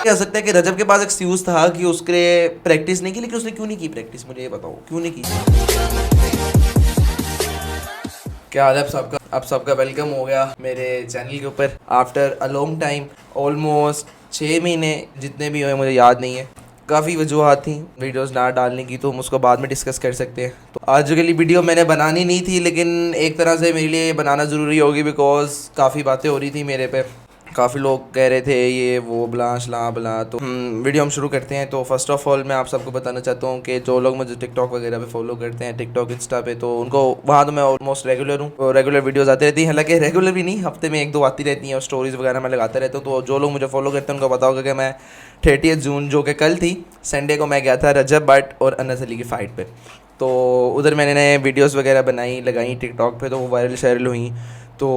कह सकते हैं कि रजब के पास एक्सक्यूज था कि उसके प्रैक्टिस नहीं की, लेकिन उसने क्यों नहीं की प्रैक्टिस, मुझे ये बताओ क्यों नहीं की। क्या हाल है आप सबका वेलकम हो गया मेरे चैनल के ऊपर after a long time. Almost 6 महीने जितने भी हुए मुझे याद नहीं है। काफ़ी वजूहत थी वीडियोस ना डालने की, तो हम उसको बाद में डिस्कस कर सकते हैं। तो आज के लिए वीडियो मैंने बनानी नहीं थी, लेकिन एक तरह से मेरे लिए बनाना ज़रूरी होगी बिकॉज काफ़ी बातें हो रही थी मेरे पे। काफ़ी लोग कह रहे थे ये वो बला शला बला। तो वीडियो हम शुरू करते हैं। तो फर्स्ट ऑफ ऑल मैं आप सबको बताना चाहता हूँ कि जो लोग मुझे टिकटॉक वगैरह पे फॉलो करते हैं, टिकटॉक इंस्टा पे, तो उनको वहाँ तो मैं ऑलमोस्ट रेगुलर हूँ, रेगुलर वीडियोस आती रहती हैं। हालांकि रेगुलर भी नहीं, हफ्ते में 1-2 आती रहती हैं और स्टोरीज़ वगैरह मैं लगाता रहता हूँ। तो जो लोग मुझे फॉलो करते हैं उनको पता होगा कि मैं 30 जून जो कि कल थी, संडे को मैं गया था रजब भट्ट और अनस अली की फ़ाइट पर। तो उधर मैंने वीडियोज़ वगैरह बनाई लगाई टिकटॉक पर, तो वो वायरल शायरल हुई। तो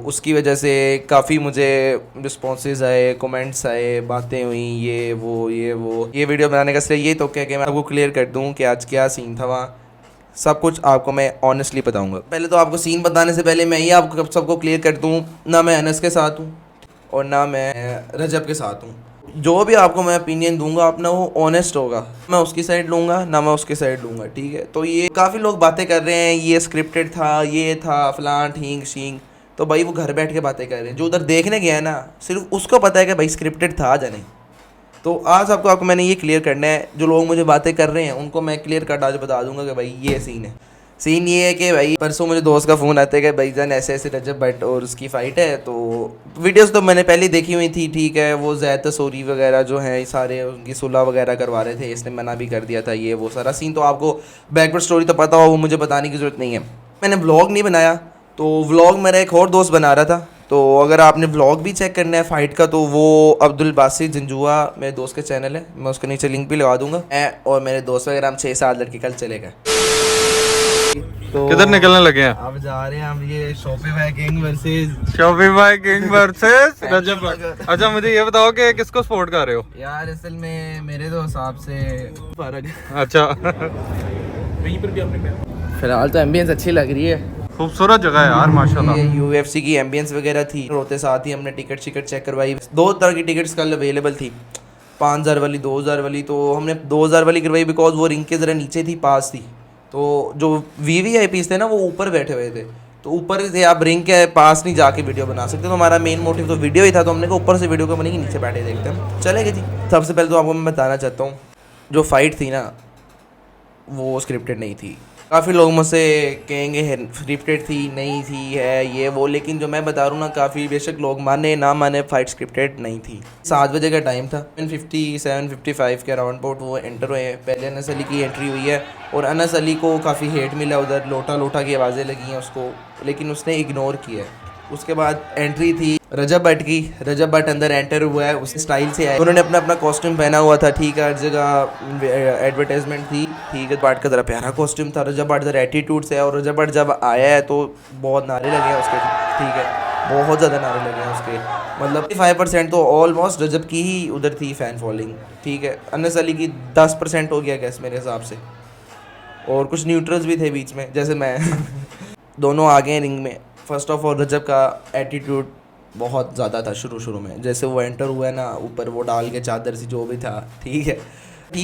उसकी वजह से काफ़ी मुझे रिस्पॉन्सेज आए, कमेंट्स आए, बातें हुई, ये वीडियो बनाने का श्रेय ये तो क्या कि मैं आपको क्लियर कर दूं कि आज क्या सीन था वहाँ। सब कुछ आपको मैं ऑनेस्टली बताऊंगा। पहले तो आपको सीन बताने से पहले मैं ये आपको सबको क्लियर कर दूं, ना मैं अनस के साथ हूँ और ना मैं रजब के साथ हूँ। जो भी आपको मैं ओपिनियन दूंगा अपना वो ऑनेस्ट होगा, मैं उसकी साइड लूँगा ना मैं उसकी साइड लूँगा, ठीक है। तो ये काफ़ी लोग बातें कर रहे हैं ये स्क्रिप्टेड था, ये था फलां ठींग शींग। तो भाई वो घर बैठ के बातें कर रहे हैं, जो उधर देखने गया है ना सिर्फ उसको पता है कि भाई स्क्रिप्टेड था या नहीं। तो आज आपको मैंने ये क्लियर करना है, जो लोग मुझे बातें कर रहे हैं उनको मैं क्लियर कट आज बता दूंगा कि भाई ये सीन है। सीन ये है कि भाई परसों मुझे दोस्त का फ़ोन आता है कि भाईजान ऐसे ऐसे रजब भट्ट और उसकी फ़ाइट है। तो वीडियोस तो मैंने पहले देखी हुई थी, ठीक है। वो ज़ैद तसोरी वगैरह जो है सारे उनकी सुलह वगैरह करवा रहे थे, इसने मना भी कर दिया था, ये वो सारा सीन तो आपको बैकवर्ड स्टोरी तो पता हो, वो मुझे बताने की ज़रूरत नहीं है। मैंने व्लॉग नहीं बनाया, तो व्लॉग मेरा एक और दोस्त बना रहा था। तो अगर आपने व्लॉग भी चेक करना है फ़ाइट का तो वो अब्दुल बासित जंजुआ मेरे दोस्त का चैनल है, मैं उसके नीचे लिंक भी लगा दूंगा। और मेरे दोस्त वगैरह हम 6-7 लड़के कल चले गए। तो किधर निकलने लगे हैं? अब जा रहे हैं हम ये शॉपिफाई किंग वर्सेस रजब भट्ट। अच्छा मुझे ये बताओ कि किसको सपोर्ट कर रहे हो? यार असल में मेरे तो हिसाब से फर्क। अच्छा फिलहाल तो एम्बियंस अच्छी लग रही है, खूबसूरत जगह है यार माशाल्लाह। ये UFC की एम्बियंस वगैरह थी। रोते साथ ही हमने टिकट चेक करवाई। 2 तरह की टिकट्स कल अवेलेबल थी, 5000 वाली 2000 वाली। तो हमने 2000 वाली करवाई बिकॉज वो रिंग के ज़रा नीचे थी, पास थी। तो जो VVIPs थे ना वो ऊपर बैठे हुए थे, तो ऊपर थे, आप रिंग के पास नहीं जाके वीडियो बना सकते। तो हमारा मेन मोटिव तो वीडियो ही था, तो हमने कहा ऊपर से वीडियो को बनेगी, नीचे बैठे देखते हैं, चलेगा जी। सबसे पहले तो आपको मैं बताना चाहता हूँ जो फ़ाइट थी ना वो स्क्रिप्टेड नहीं थी। काफ़ी लोग मुझसे कहेंगे स्क्रिप्टेड थी, नहीं थी, है ये वो, लेकिन जो मैं बता रहा हूँ ना, काफ़ी बेशक लोग माने ना माने, फ़ाइट स्क्रिप्टेड नहीं थी। 7 बजे का टाइम था, 7:57-55 के अराउंड अबाउट वो एंटर हुए हैं। पहले अनस अली की एंट्री हुई है और अनस अली को काफ़ी हेट मिला, उधर लोटा की आवाज़ें लगी हैं उसको, लेकिन उसने इग्नोर किया है। उसके बाद एंट्री थी रजब भट्ट की। रजब भट्ट अंदर एंटर हुआ है, उस स्टाइल से आया, उन्होंने अपना कॉस्ट्यूम पहना हुआ था, ठीक है। हर जगह एडवर्टाइजमेंट थी, ठीक है। भट्ट का ज़रा प्यारा कॉस्ट्यूम था, रजब भट्ट ज़रा एटीट्यूड से है। और रजब भट्ट जब आया है तो बहुत नारे लगे हैं उसके, ठीक है, बहुत ज़्यादा नारे लगे हैं उसके। मतलब 5% तो ऑलमोस्ट रजब की ही उधर थी फ़ैन फॉलोइंग, ठीक है। अनस अली की 10% हो गया गैस मेरे हिसाब से, और कुछ न्यूट्रल्स भी थे बीच में जैसे मैं दोनों आ गए रिंग में। फर्स्ट ऑफ ऑल रजब का एटीट्यूड बहुत ज़्यादा था शुरू में, जैसे वो एंटर हुआ है ना, ऊपर वो डाल के चादर सी जो भी था, ठीक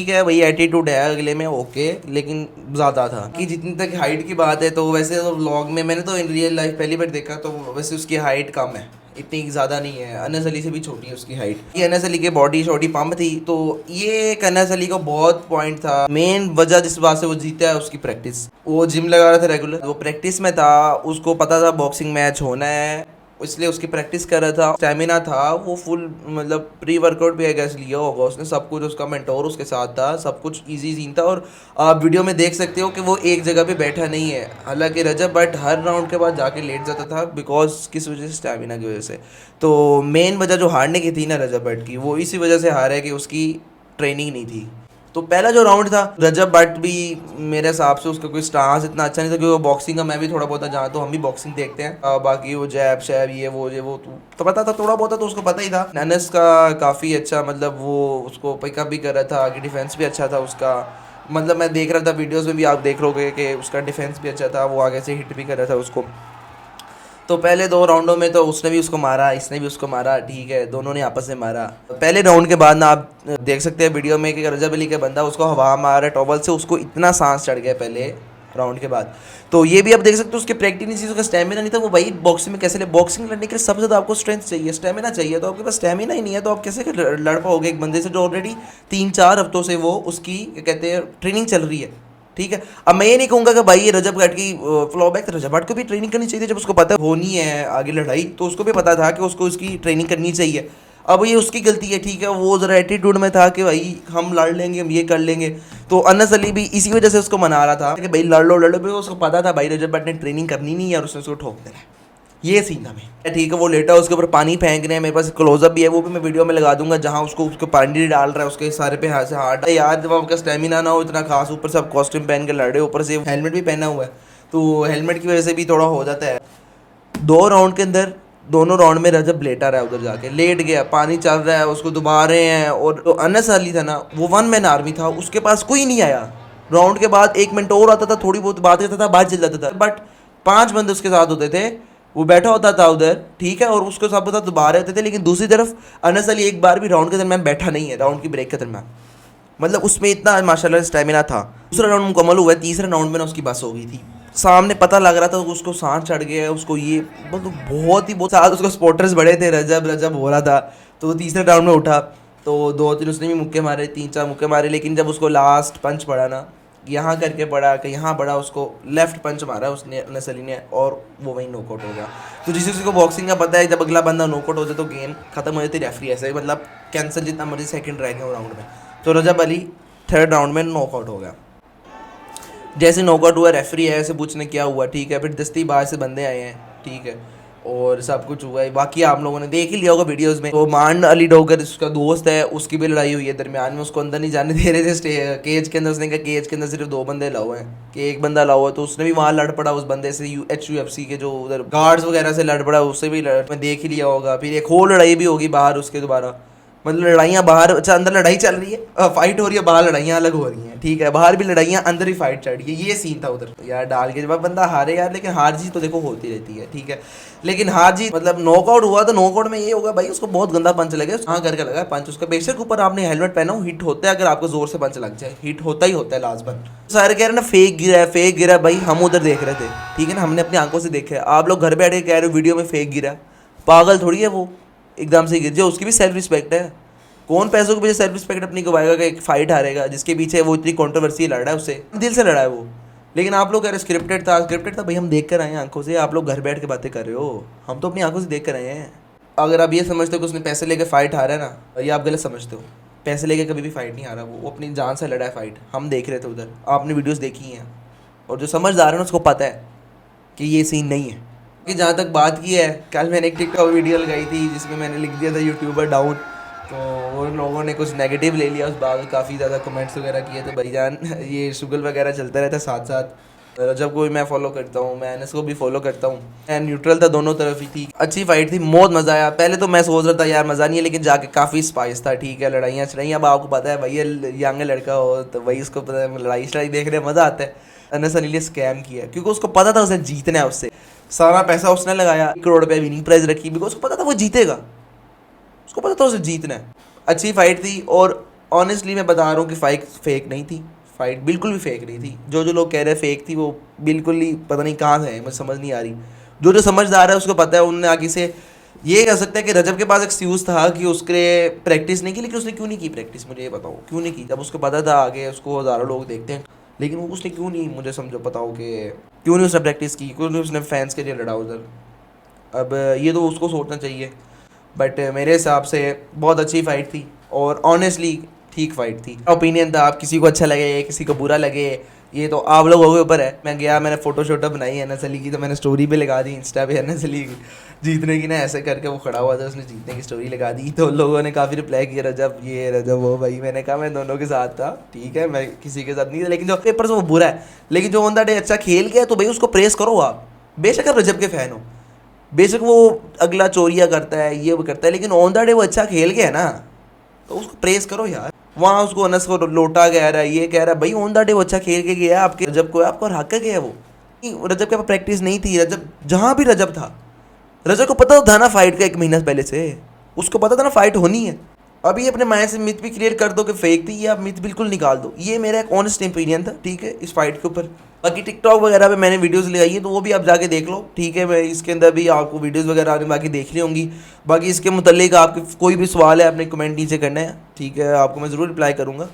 है भाई, एटीट्यूड है अगले में, ओके, लेकिन ज़्यादा था कि जितनी तक हाइट की बात है तो वैसे तो व्लॉग में मैंने तो इन रियल लाइफ पहली बार देखा, तो वैसे उसकी हाइट कम है, इतनी ज़्यादा नहीं है। अनस अली से भी छोटी है उसकी हाइट। ये अनस अली की बॉडी शॉडी पम्प थी, तो ये एक अनस अली का बहुत पॉइंट था। मेन वजह जिस बात से वो जीता है उसकी प्रैक्टिस, वो जिम लगा रहा था रेगुलर, वो प्रैक्टिस में था, उसको पता था बॉक्सिंग मैच होना है, इसलिए उसकी प्रैक्टिस कर रहा था, स्टेमिना था, वो फुल मतलब प्री वर्कआउट भी गैस लिया होगा उसने, सब कुछ, उसका मेंटोर उसके साथ था, सब कुछ इजी सीन था। और आप वीडियो में देख सकते हो कि वो एक जगह पे बैठा नहीं है। हालांकि रजब भट्ट हर राउंड के बाद जाके लेट जाता था, बिकॉज किस वजह से, स्टेमिना की वजह से। तो मेन वजह जो हारने की थी ना रजब भट्ट की, वो इसी वजह से हारा है कि उसकी ट्रेनिंग नहीं थी। तो पहला जो राउंड था, रजब भट्ट भी मेरे हिसाब से उसका कोई स्टांस इतना अच्छा नहीं था, क्योंकि वो बॉक्सिंग का मैं भी थोड़ा बहुत जानता हूँ, हम भी बॉक्सिंग देखते हैं। बाकी वो जैब शैब ये वो तो पता था थोड़ा बहुत, तो उसको पता ही था। अनस का काफ़ी अच्छा, मतलब वो उसको पिकअप भी कर रहा था, आगे डिफेंस भी अच्छा था उसका, मतलब मैं देख रहा था वीडियोज़ में भी, आप देख लोगे कि उसका डिफेंस भी अच्छा था, वो आगे से हिट भी कर रहा था उसको। तो पहले 2 राउंडों में तो उसने भी उसको मारा, इसने भी उसको मारा, ठीक है, दोनों ने आपस में मारा। पहले राउंड के बाद ना आप देख सकते हैं वीडियो में कि रजब अली का बंदा उसको हवा मार है टॉवल से, उसको इतना सांस चढ़ गया पहले राउंड के बाद। तो ये भी आप देख सकते हो, उसकी प्रैक्टिस नहीं थी, उसका स्टेमिना नहीं था। वो भाई बॉक्सिंग में कैसे ले, बॉक्सिंग लड़ने के लिए सबसे ज़्यादा आपको स्ट्रेंथ चाहिए, स्टेमिना चाहिए। तो आपके पास स्टेमिना ही नहीं है तो आप कैसे लड़ पाओगे एक बंदे से जो ऑलरेडी 3-4 हफ्तों से वो उसकी क्या कहते हैं ट्रेनिंग चल रही है, ठीक है। अब मैं ये नहीं कहूँगा कि भाई ये रजब घाट की फ्लॉबैक, तो रजब घाट को भी ट्रेनिंग करनी चाहिए जब उसको पता है होनी है आगे लड़ाई, तो उसको भी पता था कि उसको इसकी ट्रेनिंग करनी चाहिए। अब ये उसकी गलती है, ठीक है, वो ज़रा एटीट्यूड में था कि भाई हम लड़ लेंगे, हम ये कर लेंगे। तो अनस अली भी इसी वजह से उसको मना रहा था कि भाई लड़ लो लड़ लो, भी उसको पता था भाई रजब भट्ट ने ट्रेनिंग करनी नहीं है और उसने उसको ठोक देना है। ये सीन था मैं, ठीक है। वो लेटा उसके ऊपर पानी फेंक रहे हैं, मेरे पास क्लोजअप भी है, वो भी मैं वीडियो में लगा दूंगा, जहाँ उसको पानी डाल रहा है उसके सारे पे हाथ से हार्ड है यार। जब आपका स्टेमिना ना हो इतना खास, ऊपर से आप कॉस्ट्यूम पहन के लड़े, ऊपर से हेलमेट भी पहना हुआ है, तो हेलमेट की वजह से भी थोड़ा हो जाता है। 2 राउंड के अंदर दोनों राउंड में रजब लेटा रहा है, उधर जाके लेट गया, पानी चल रहा है, उसको दुबा रहे हैं। और तो अनस अली था ना, वो 1 मैन आर्मी था, उसके पास कोई नहीं आया। राउंड के बाद 1 मिनट और आता था, थोड़ी बहुत बात करता था, बात चल जाता था, बट 5 बंदे उसके साथ होते थे, वो बैठा होता था उधर, ठीक है, और उसको सब पता दुबा रहे होते थे। लेकिन दूसरी तरफ अनस अली एक बार भी राउंड के दरमियान बैठा नहीं है, राउंड की ब्रेक के दरमियान, मतलब उसमें इतना माशाल्लाह स्टेमिना था। दूसरा राउंड मुकम्मल हुआ है, तीसरे राउंड में ना उसकी बस हो गई थी, सामने पता लग रहा था उसको सांस चढ़ गया है, उसको ये मतलब बहुत साथ उसको सपोर्टर्स बड़े थे, रजब रजब हो रहा था। तो वो तीसरे राउंड में उठा तो 2-3 उसने भी मुक्के मारे, 3-4 मुक्के मारे, लेकिन जब उसको लास्ट पंच पड़ा ना, यहाँ करके पड़ा कि यहाँ पड़ा, उसको लेफ्ट पंच मारा उसने अनस अली ने, और वो वहीं नॉकआउट हो गया। तो जिस किसी को बॉक्सिंग का पता है, जब अगला बंदा नॉकआउट हो जाए तो गेम खत्म हो जाती है, रेफरी ऐसे मतलब कैंसिल, जितना मर्जी सेकंड रह गया वो राउंड में। तो रजब अली 3rd राउंड में नॉकआउट हो गया। जैसे नॉकआउट हुआ, रेफरी है ऐसे पूछने क्या हुआ, ठीक है, फिर दस्ती बाहर से बंदे आए हैं, ठीक है, और सब कुछ हुआ है। बाकी आप लोगों ने देख ही लिया होगा वीडियोस में। तो मान अली डोगर उसका दोस्त है, उसकी भी लड़ाई हुई है दरमियान में, उसको अंदर नहीं जाने दे रहे थे केज के अंदर। उसने कहा केज के अंदर सिर्फ 2 बंदे लाओ हैं, कि एक बंदा लाओ है, तो उसने भी वहाँ लड़ पड़ा उस बंदे से, HUFC के जो उधर गार्ड्स वगैरह से लड़ पड़ा, उससे भी मैं देख ही लिया होगा। फिर एक और लड़ाई भी होगी बाहर उसके दोबारा, मतलब लड़ाइयाँ बाहर, अच्छा अंदर लड़ाई चल रही है, फाइट हो रही है, बाहर लड़ाइयाँ अलग हो रही हैं, ठीक है, बाहर भी लड़ाइयाँ, अंदर ही फाइट चल रही है। ये सीन था उधर यार डाल के, जब बंदा हारे यार, लेकिन हार जीत तो देखो होती रहती है, ठीक है, लेकिन हार जीत मतलब नॉकआउट हुआ तो नॉकआउट में ये होगा भाई उसको बहुत गंदा पंच लगे, हाँ करके लगा पंच उसका, बेशक ऊपर आपने हेलमेट पहना हो, हिट होता है, अगर आपको जोर से पंच लग जाए हिट होता ही होता है लास्ट बन। सारे कह रहे ना फेक गिरा है, फेक गिरा, भाई हम उधर देख रहे थे, ठीक है ना, हमने अपनी आंखों से देखा है। आप लोग घर बैठ के कह रहे हो वीडियो में फेक गिरा, पागल थोड़ी है वो, एकदम से गिर जाए, उसकी भी सेल्फ रिस्पेक्ट है। कौन पैसों के पीछे सेल्फ रिस्पेक्ट अपनी गवाएगा कि एक फाइट हारेगा, जिसके पीछे वो इतनी कंट्रोवर्सी लड़ रहा है, उससे दिल से लड़ा है वो। लेकिन आप लोग कह रहे स्क्रिप्टेड था, स्क्रिप्टेड था भाई, हम देख कर आए हैं आंखों से, आप लोग घर बैठ के बातें कर रहे हो, हम तो अपनी आंखों से देख कर आए हैं। अगर आप ये समझते हो कि उसने पैसे लेकर फाइट हारा है ना, ये आप गलत समझते हो। पैसे लेके कभी भी फाइट नहीं हारा, वो अपनी जान से लड़ा है फाइट, हम देख रहे थे उधर, आपने वीडियोस देखी हैं, और जो समझदार है ना उसको पता है कि ये सीन नहीं है। कि जहाँ तक बात की है, कल मैंने एक टिकटॉक वीडियो लगाई थी जिसमें मैंने लिख दिया था यूट्यूबर डाउन, तो वो लोगों ने कुछ नेगेटिव ले लिया उस बात, काफ़ी ज़्यादा कमेंट्स वगैरह किए थे, भाईजान ये शुगल वगैरह चलता रहता है साथ साथ। रजब को भी मैं फॉलो करता हूँ, मैं अनस को भी फॉलो करता हूँ, एंड न्यूट्रल था, दोनों तरफ ही थी। अच्छी फाइट थी, बहुत मज़ा आया। पहले तो मैं सोच रहा था यार मज़ा नहीं है, लेकिन जाके काफ़ी स्पाइस था, ठीक है, लड़ाइयाँ चढ़ाइयाँ। अब आपको पता है भैया यंग लड़का हो तो वही उसको पता है, लड़ाई शड़ाई देखने में मज़ा आता है। अनस अली ने स्कैम किया क्योंकि उसको पता था उसे जीतना है, उससे सारा पैसा उसने लगाया, 1 करोड़ रुपये विनिंग प्राइज रखी, बिकॉज उसको पता था वो जीतेगा, उसको पता था उसे जीतना है। अच्छी फाइट थी, और ऑनेस्टली मैं बता रहा हूँ कि फाइट फेक नहीं थी, फाइट बिल्कुल भी फेक नहीं थी। जो जो लोग कह रहे हैं फेक थी, वो बिल्कुल ही पता नहीं कहाँ से है, मुझे समझ नहीं आ रही। जो जो समझदार है उसको पता है, उन्होंने आगे से ये कह सकता है कि रजब के पास एक्सक्यूज़ था कि उसके प्रैक्टिस नहीं की, लेकिन उसने क्यों नहीं की प्रैक्टिस, मुझे ये बताओ क्यों नहीं की, जब उसको पता था आगे उसको हज़ारों लोग देखते हैं, लेकिन वो उसने क्यों नहीं, मुझे समझो बताओ कि क्यों नहीं उसने प्रैक्टिस की, क्यों नहीं उसने फैंस के लिए लड़ा उधर। अब ये तो उसको सोचना चाहिए, बट मेरे हिसाब से बहुत अच्छी फाइट थी, और ऑनेस्टली ठीक फाइट थी। ओपिनियन था, आप किसी को अच्छा लगे किसी को बुरा लगे, ये तो आप लोगों के ऊपर है। मैं गया, मैंने फ़ोटो शोटो बनाई अनस अली की, तो मैंने स्टोरी पे लगा दी इंस्टा पे, अनस अली की जीतने की ना, ऐसे करके वो खड़ा हुआ था, उसने जीतने की स्टोरी लगा दी, तो लोगों ने काफ़ी रिप्लाई किया रजब ये रजब वो। भाई मैंने कहा मैं दोनों के साथ था, ठीक है, मैं किसी के साथ नहीं था, लेकिन जो पेपर से वो बुरा है, लेकिन जो ऑन द डे अच्छा खेल गया तो भाई उसको प्रेस करो आप, बेशक आप रजब के फ़ैन हो, बेशक वो अगला चोरिया करता है, ये वो करता है, लेकिन ऑन द डे वो अच्छा खेल गया ना, तो उसको प्रेस करो यार। वहाँ उसको अनस को लोटा कह रहा है, ये कह रहा है, भाई ऑन द डे वो अच्छा खेल के गया, आपके रजब को आपको हक गया वो। रजब के पास प्रैक्टिस नहीं थी, रजब जहाँ भी रजब था रजा को पता तो था ना फाइट का 1 महीना पहले से, उसको पता था ना फाइट होनी है। अभी अपने माइंड से मिथ भी क्लियर कर दो कि फेक थी, ये आप मिथ बिल्कुल निकाल दो। ये मेरा एक ऑनेस्ट ओपिनियन था, ठीक है, इस फाइट के ऊपर। बाकी टिकटॉक वगैरह पे मैंने वीडियोस ले आई है, तो वो भी आप जाके देख लो, ठीक है। मैं इसके अंदर भी आपको वीडियोस वगैरह आपने बाकी देखनी होंगी। बाकी इसके मुतालिक आपके कोई भी सवाल है अपने कमेंट नीचे करना है, ठीक है, आपको मैं ज़रूर रिप्लाई करूँगा।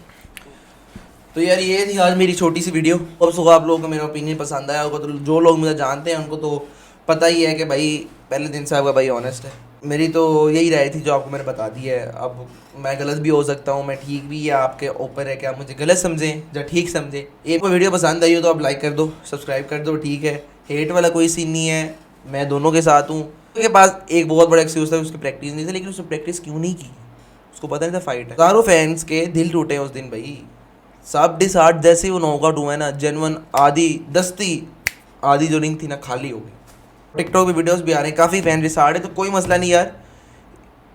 तो यार ये थी आज मेरी छोटी सी वीडियो। अब सुबह आप लोगों को मेरा ओपिनियन पसंद आया होगा, तो जो लोग मुझे जानते हैं उनको तो पता ही है कि भाई पहले दिन से आपका भाई ऑनेस्ट है। मेरी तो यही राय थी जो आपको मैंने बता दी है। अब मैं गलत भी हो सकता हूँ, मैं ठीक भी, या आपके ऊपर है कि आप मुझे गलत समझें या ठीक समझें। एक वीडियो पसंद आई हो तो आप लाइक कर दो, सब्सक्राइब कर दो, ठीक है। हेट वाला कोई सीन नहीं है, मैं दोनों के साथ हूँ। उसके पास एक बहुत बड़ा एक्सक्यूज़ था, उसकी प्रैक्टिस नहीं थी, लेकिन उसने प्रैक्टिस क्यों नहीं की, उसको पता नहीं था फाइट है। हज़ारों फैंस के दिल टूटे उस दिन भाई। सब डिसार्ट जैसे वो नॉकआउट हुआ है ना, जेनवन आधी दस्ती आधी जो रिंग थी ना खाली हो गई। टिकटॉक पे वीडियोस भी आ रहे हैं, काफ़ी फैन डिसार्ट है, तो कोई मसला नहीं यार।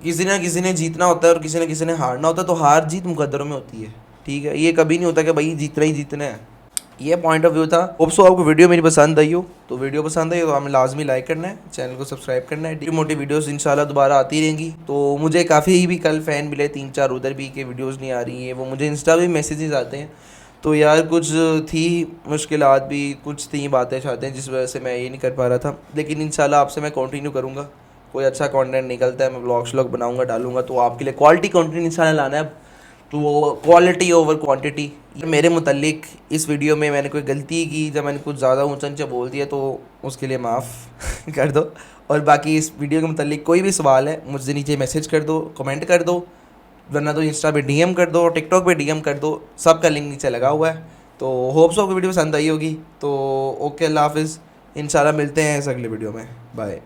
किसी ना किसी ने जीतना होता है और किसी ने हारना होता है, तो हार जीत मुकद्दरों में होती है, ठीक है। ये कभी नहीं होता कि भाई जीतना ही जीतना है। ये पॉइंट ऑफ व्यू था। होप सो आपको वीडियो मेरी पसंद आई हो, तो वीडियो पसंद आई हो तो हमें लाजमी लाइक करना है, चैनल को सब्सक्राइब करना है। मोटी वीडियोस इंशाल्लाह दोबारा आती रहेंगी। तो मुझे काफ़ी भी कल फ़ैन मिले 3-4 उधर भी के वीडियोस नहीं आ रही है, वो मुझे इंस्टा पे मैसेजेस आते हैं। तो यार कुछ थी मुश्किलात भी, कुछ थी बातें चाहते हैं जिस वजह से मैं ये नहीं कर पा रहा था, लेकिन इंशाल्लाह आपसे मैं कंटिन्यू करूँगा। कोई अच्छा कंटेंट निकलता है मैं ब्लॉग श्लॉग बनाऊँगा, डालूँगा, तो आपके लिए क्वालिटी कंटेंट इंशाल्लाह लाना है। तो क्वालिटी ओवर क्वांटिटी। मेरे मुतालिक इस वीडियो में मैंने कोई गलती की, जब मैंने कुछ ज़्यादा ऊँचा नीचा बोल दिया तो उसके लिए माफ़ कर दो। और बाकी इस वीडियो के मुतालिक कोई भी सवाल है मुझसे नीचे मैसेज कर दो, कमेंट कर दो, वरना तो इंस्टा पे डीएम कर दो, टिकटॉक पे डीएम कर दो, सबका लिंक नीचे लगा हुआ है। तो होप्स आपको वीडियो पसंद आई होगी। तो ओके, अल्लाह हाफिज़, इंशाल्लाह मिलते हैं इस अगले वीडियो में, बाय।